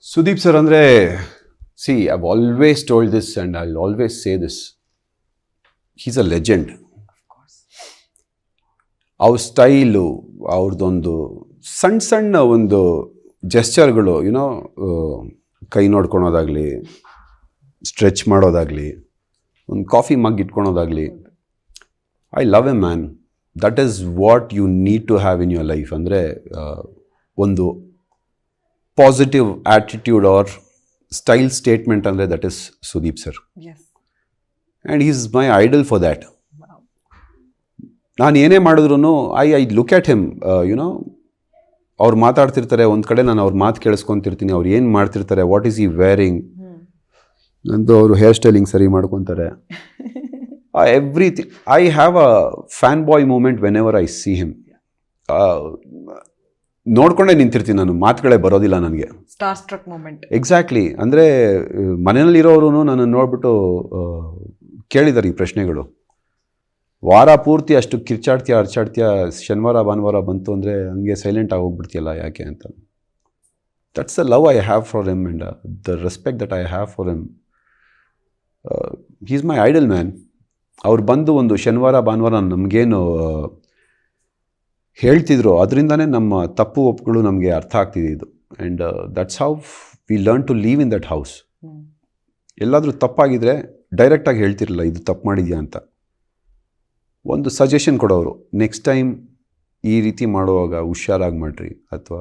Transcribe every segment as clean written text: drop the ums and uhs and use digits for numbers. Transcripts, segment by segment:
Sudeep sir ಅಂದರೆ see I've always told this and I will always say this, he's a legend. ಅವ್ರ style, ಅವ್ರದ್ದೊಂದು ಸಣ್ಣ ಸಣ್ಣ ಒಂದು ಜೆಸ್ಚರ್ಗಳು, ಯುನೋ, ಕೈ ನೋಡ್ಕೊಳೋದಾಗಲಿ, ಸ್ಟ್ರೆಚ್ ಮಾಡೋದಾಗಲಿ, ಒಂದು ಕಾಫಿ ಮಗ್ ಇಟ್ಕೊಳೋದಾಗಲಿ, I love a man. That is what you need to have in your life. ಅಂದರೆ ಒಂದು positive attitude or style statement ಅಂದರೆ that is Sudeep sir. And he is my idol for that. ನಾನು ಏನೇ ಮಾಡಿದ್ರು I look at him, you know, ಅವ್ರು ಮಾತಾಡ್ತಿರ್ತಾರೆ ಒಂದು ಕಡೆ, ನಾನು ಅವ್ರ ಮಾತು ಕೇಳಿಸ್ಕೊತಿರ್ತೀನಿ, ಅವ್ರು ಏನು ಮಾಡ್ತಿರ್ತಾರೆ, ವಾಟ್ ಈಸ್ ಈ ವೇರಿಂಗ್, ನಂದು ಅವರು ಹೇರ್ ಸ್ಟೈಲಿಂಗ್ ಸರಿ ಮಾಡ್ಕೊತಾರೆ, everything. I have a fan boy moment whenever I see him. ನೋಡ್ಕೊಂಡೇ ನಿಂತಿರ್ತೀನಿ ನಾನು, ಮಾತುಗಳೇ ಬರೋದಿಲ್ಲ ನನಗೆ. Star struck moment. ಎಕ್ಸಾಕ್ಟ್ಲಿ. ಅಂದರೆ ಮನೆಯಲ್ಲಿರೋರು ನನ್ನನ್ನು ನೋಡ್ಬಿಟ್ಟು ಕೇಳಿದ್ದಾರೆ ಈ ಪ್ರಶ್ನೆಗಳು. ವಾರ ಪೂರ್ತಿ ಅಷ್ಟು ಅರ್ಚಾಡ್ತೀಯ, ಶನಿವಾರ ಭಾನುವಾರ ಬಂತು ಅಂದರೆ ಹಂಗೆ ಸೈಲೆಂಟ್ ಆಗಿ ಹೋಗ್ಬಿಡ್ತೀಯಲ್ಲ ಯಾಕೆ ಅಂತ. That's the love I have for him and the respect that I have for him. He is my idol man. ಅವ್ರು ಬಂದು ಒಂದು ಶನಿವಾರ ಭಾನುವಾರ ನಮಗೇನು ಹೇಳ್ತಿದ್ರು, ಅದರಿಂದನೇ ನಮ್ಮ ತಪ್ಪು ಒಪ್ಪುಗಳು ನಮಗೆ ಅರ್ಥ ಆಗ್ತಿದ್ದು. And that's how we learn to live in that house. ಎಲ್ಲಾದರೂ ತಪ್ಪಾಗಿದ್ರೆ ಡೈರೆಕ್ಟಾಗಿ ಹೇಳ್ತಿರಲಿಲ್ಲ, ಇದು ತಪ್ಪು ಮಾಡಿದ್ಯಾ ಅಂತ. ಒಂದು ಸಜೆಷನ್ ಕೊಡೋರು, ನೆಕ್ಸ್ಟ್ ಟೈಮ್ ಈ ರೀತಿ ಮಾಡುವಾಗ ಹುಷಾರಾಗಿ ಮಾಡಿರಿ, ಅಥವಾ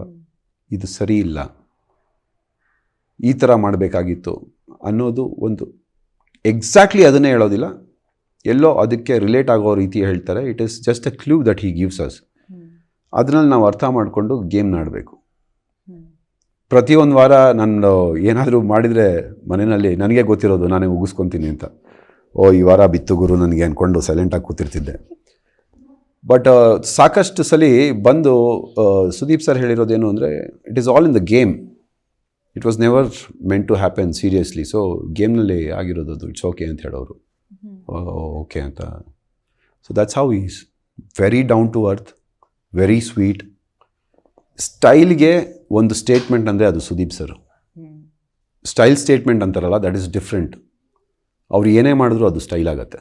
ಇದು ಸರಿ ಇಲ್ಲ, ಈ ಥರ ಮಾಡಬೇಕಾಗಿತ್ತು ಅನ್ನೋದು ಒಂದು ಎಕ್ಸಾಕ್ಟ್ಲಿ ಅದನ್ನೇ ಹೇಳೋದಿಲ್ಲ, ಎಲ್ಲೋ ಅದಕ್ಕೆ ರಿಲೇಟ್ ಆಗೋ ರೀತಿ ಹೇಳ್ತಾರೆ. It is just a clue that he gives us. ಅದರಲ್ಲಿ ನಾವು ಅರ್ಥ ಮಾಡಿಕೊಂಡು ಗೇಮ್ನ ಆಡಬೇಕು. ಪ್ರತಿಯೊಂದು ವಾರ ನಾನು ಏನಾದರೂ ಮಾಡಿದರೆ ಮನೆಯಲ್ಲಿ ನನಗೆ ಗೊತ್ತಿರೋದು, ನಾನೇ ಉಗಿಸ್ಕೊತೀನಿ ಅಂತ, ಈ ವಾರ ಬಿತ್ತು ಗುರು ನನಗೆ ಅಂದ್ಕೊಂಡು ಸೈಲೆಂಟಾಗಿ ಕೂತಿರ್ತಿದ್ದೆ. ಬಟ್ ಸಾಕಷ್ಟು ಸಲ ಬಂದು ಸುದೀಪ್ ಸರ್ ಹೇಳಿರೋದೇನು ಅಂದರೆ, it is all in the game, it was never meant to happen seriously. So ಗೇಮ್ನಲ್ಲಿ ಆಗಿರೋದು ಅದು, ಇಟ್ಸ್ ಓಕೆ ಅಂತ ಹೇಳೋರು. ಓಕೆ ಅಂತ. So that's how is very down to earth, very sweet. ಸ್ಟೈಲ್ಗೆ ಒಂದು ಸ್ಟೇಟ್ಮೆಂಟ್ ಅಂದರೆ ಅದು ಸುದೀಪ್ ಸರ್. ಸ್ಟೈಲ್ ಸ್ಟೇಟ್ಮೆಂಟ್ ಅಂತಾರಲ್ಲ, ದಟ್ ಈಸ್ ಡಿಫ್ರೆಂಟ್. ಅವ್ರು ಏನೇ ಮಾಡಿದ್ರು ಅದು ಸ್ಟೈಲ್ ಆಗುತ್ತೆ.